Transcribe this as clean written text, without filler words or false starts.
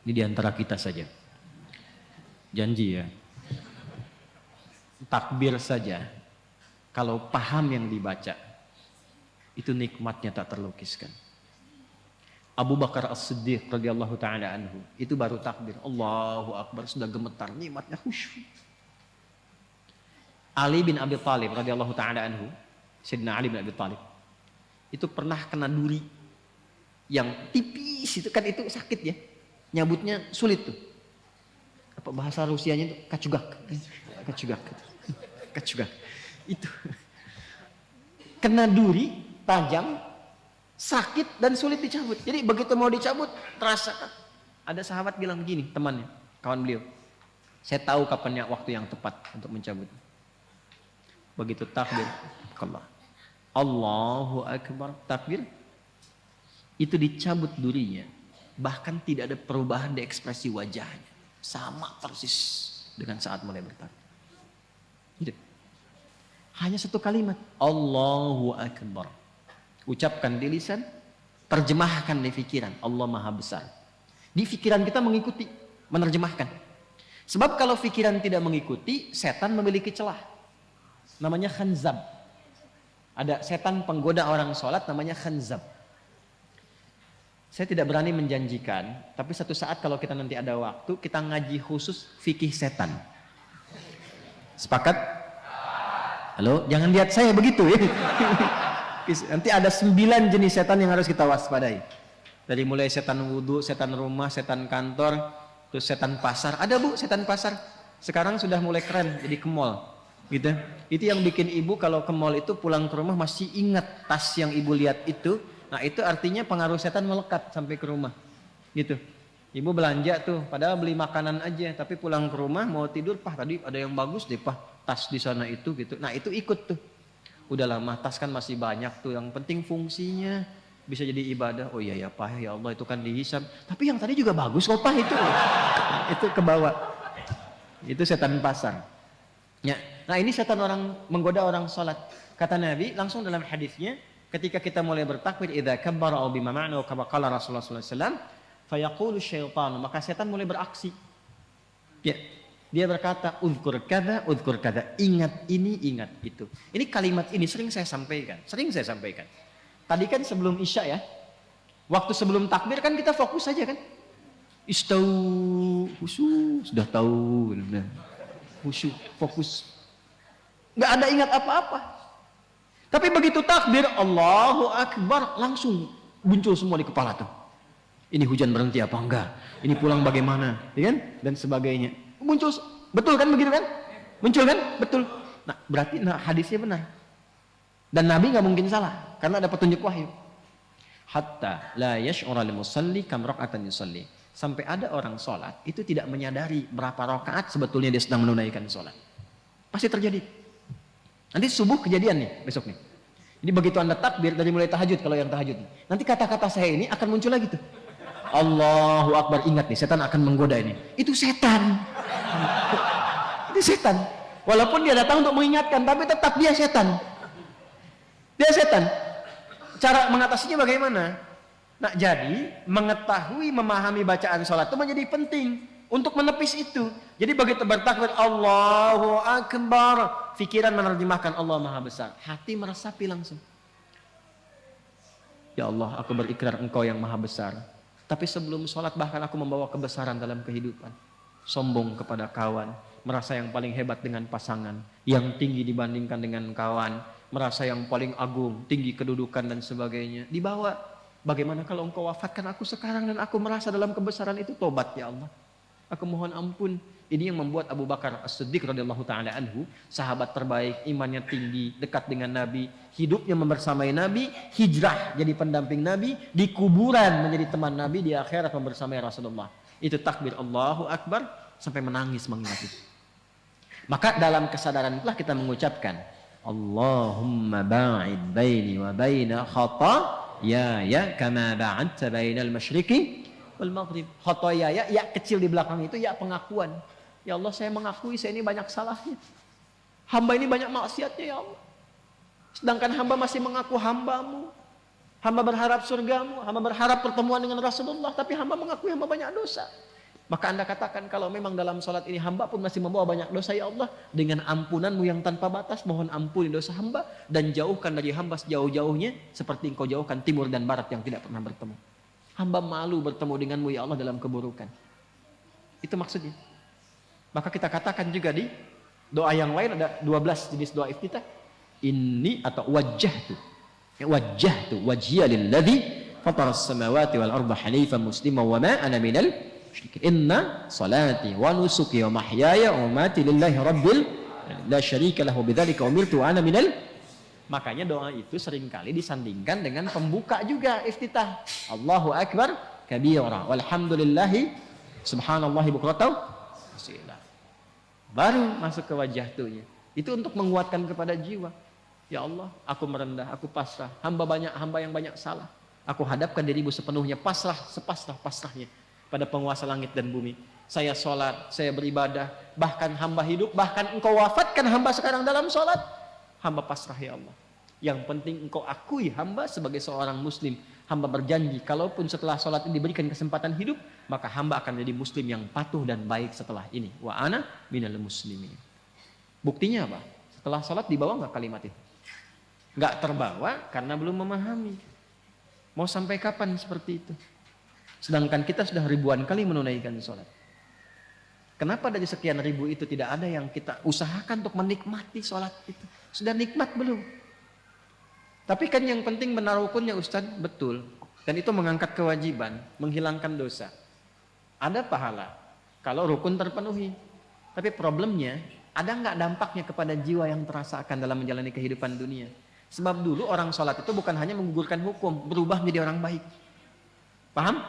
Ini diantara kita saja. Janji ya. Takbir saja. Kalau paham yang dibaca, itu nikmatnya tak terlukiskan. Abu Bakar As-Siddiq radhiyallahu taala anhu, itu baru takbir, Allahu Akbar, sudah gemetar, nikmatnya khusyuk. Ali bin Abi Thalib radhiyallahu taala anhu, Sayyidina Ali bin Abi Thalib, itu pernah kena duri yang tipis itu kan, itu sakit ya. Nyabutnya sulit tuh. Apa bahasa Rusianya itu kacugak. Kacugak. Kacugak. Itu. Kena duri tajam, sakit dan sulit dicabut. Jadi begitu mau dicabut, terasa. Ada sahabat bilang begini, temannya, kawan beliau. Saya tahu kapannya waktu yang tepat untuk mencabut. Begitu takbir, Allah. Allahu Akbar, takbir. Itu dicabut durinya. Bahkan tidak ada perubahan di ekspresi wajahnya. Sama persis dengan saat mulai bertakbir. Gitu. Hanya satu kalimat, Allahu Akbar. Ucapkan di lisan, terjemahkan di pikiran. Allah Maha Besar. Di pikiran kita mengikuti, menerjemahkan. Sebab kalau pikiran tidak mengikuti, setan memiliki celah. Namanya khanzab. Ada setan penggoda orang sholat namanya khanzab. Saya tidak berani menjanjikan, tapi satu saat kalau kita nanti ada waktu, kita ngaji khusus fikih setan. Sepakat? Halo, jangan lihat saya begitu ya. Nanti ada 9 jenis setan yang harus kita waspadai. Dari mulai setan wudhu, setan rumah, setan kantor, terus setan pasar. Ada bu, setan pasar. Sekarang sudah mulai keren, jadi ke mall. Gitu. Itu yang bikin ibu kalau ke mall itu pulang ke rumah masih ingat tas yang ibu lihat itu. Nah itu artinya pengaruh setan melekat sampai ke rumah. Gitu. Ibu belanja tuh, padahal beli makanan aja, tapi pulang ke rumah mau tidur, Pah tadi ada yang bagus deh Pah, tas di sana itu gitu. Nah itu ikut tuh. Udah lama tas kan masih banyak tuh, yang penting fungsinya bisa jadi ibadah. Oh iya ya Pah, ya Allah itu kan dihisab. Tapi yang tadi juga bagus kok Pah itu. Itu ke bawah. Itu setan pasar. Ya. Nah ini setan orang menggoda orang salat. Kata Nabi langsung dalam hadisnya, ketika kita mulai bertakbir, idza kabbara aw bima ma'na wa kama qala Rasulullah sallallahu alaihi wasallam, fayaqulu syaitan, maka setan mulai beraksi. Ya. Dia berkata, uzkur kada, ingat ini, ingat itu. Ini kalimat ini sering saya sampaikan. Tadi kan sebelum Isya ya. Waktu sebelum takbir kan kita fokus saja kan. Istau, khusyuk, sudah tahu, benar. Khusyuk, fokus. Nggak ada ingat apa-apa. Tapi begitu takbir, Allahu Akbar, langsung muncul semua di kepala tuh. Ini hujan berhenti apa enggak? Ini pulang bagaimana? Ya kan? Dan sebagainya. Muncul, betul kan begitu kan? Muncul kan? Betul. Nah, berarti hadisnya benar. Dan Nabi nggak mungkin salah, karena ada petunjuk wahyu. Hatta la yash'ura lil musalli kam raka'atan yusalli. Sampai ada orang sholat itu tidak menyadari berapa rakaat sebetulnya dia sedang menunaikan sholat. Pasti terjadi. Nanti subuh kejadian nih besok nih. Jadi begitu anda takbir dari mulai tahajud, kalau yang tahajud nih, nanti kata-kata saya ini akan muncul lagi tuh. Allahu Akbar, ingat nih setan akan menggoda ini. Itu setan. Itu setan. Walaupun dia datang untuk mengingatkan, tapi tetap dia setan. Dia setan. Cara mengatasinya bagaimana? Nah jadi mengetahui, memahami bacaan sholat itu menjadi penting untuk menepis itu. Jadi begitu bertakbir Allahu Akbar, pikiran menerjemahkan Allah Maha Besar, hati meresapi langsung. Ya Allah, aku berikrar Engkau yang Maha Besar. Tapi sebelum sholat bahkan aku membawa kebesaran dalam kehidupan. Sombong kepada kawan, merasa yang paling hebat dengan pasangan, yang tinggi dibandingkan dengan kawan, merasa yang paling agung, tinggi kedudukan dan sebagainya. Dibawa, bagaimana kalau Engkau wafatkan aku sekarang dan aku merasa dalam kebesaran itu, tobat ya Allah. Aku mohon ampun. Ini yang membuat Abu Bakar As-Siddiq radhiyallahu taala anhu, sahabat terbaik, imannya tinggi, dekat dengan Nabi, hidupnya membersamai Nabi, hijrah jadi pendamping Nabi, di kuburan menjadi teman Nabi, di akhirat membersamai Rasulullah. Itu takbir Allahu Akbar sampai menangis mengingat itu. Maka dalam kesadaran itulah kita mengucapkan Allahumma ba'id baini wa baina khataaya kama ba'adta bainal masyriqi wal maghrib. Khataaya, ya kecil di belakang itu ya pengakuan. Ya Allah, saya mengakui saya ini banyak salahnya. Hamba ini banyak maksiatnya ya Allah. Sedangkan hamba masih mengaku hambamu. Hamba berharap surgamu, hamba berharap pertemuan dengan Rasulullah, tapi hamba mengakui hamba banyak dosa. Maka Anda katakan kalau memang dalam sholat ini hamba pun masih membawa banyak dosa, ya Allah, dengan ampunanmu yang tanpa batas, mohon ampuni dosa hamba dan jauhkan dari hamba sejauh-jauhnya seperti engkau jauhkan timur dan barat yang tidak pernah bertemu. Hamba malu bertemu denganmu ya Allah dalam keburukan. Itu maksudnya. Maka kita katakan juga di doa yang lain ada 12 jenis doa iftitah. Ini atau wajjahtu. Wajjahtu wajhiya lilladzi fataras samawati wal arda hanifan musliman wa ma ana minal musyrikin. Inna salati wa nusuki wa mahyaya wa mamati lillahi rabbil la syarika lahu bidzalika umirtu wa ana minal. Makanya doa itu seringkali disandingkan dengan pembuka juga iftitah. Allahu akbar kabira walhamdulillahi subhanallahi bukratan asila. Baru masuk ke wajjahtunya. Itu untuk menguatkan kepada jiwa. Ya Allah, aku merendah, aku pasrah. Hamba yang banyak salah. Aku hadapkan dirimu sepenuhnya, pasrah, sepasrah-pasrahnya pada penguasa langit dan bumi. Saya sholat, saya beribadah, bahkan hamba hidup, bahkan engkau wafatkan hamba sekarang dalam sholat. Hamba pasrah ya Allah. Yang penting engkau akui hamba sebagai seorang muslim. Hamba berjanji, kalaupun setelah sholat ini diberikan kesempatan hidup, maka hamba akan jadi muslim yang patuh dan baik setelah ini. Wa ana minal muslimin. Buktinya apa? Setelah sholat dibawa nggak kalimat itu? Nggak terbawa karena belum memahami. Mau sampai kapan seperti itu? Sedangkan kita sudah ribuan kali menunaikan sholat. Kenapa dari sekian ribu itu tidak ada yang kita usahakan untuk menikmati sholat itu? Sudah nikmat belum? Tapi kan yang penting benar rukunnya Ustaz, betul. Dan itu mengangkat kewajiban, menghilangkan dosa. Ada pahala kalau rukun terpenuhi. Tapi problemnya, ada nggak dampaknya kepada jiwa yang terasakan dalam menjalani kehidupan dunia? Sebab dulu orang sholat itu bukan hanya menggugurkan hukum, berubah menjadi orang baik. Paham?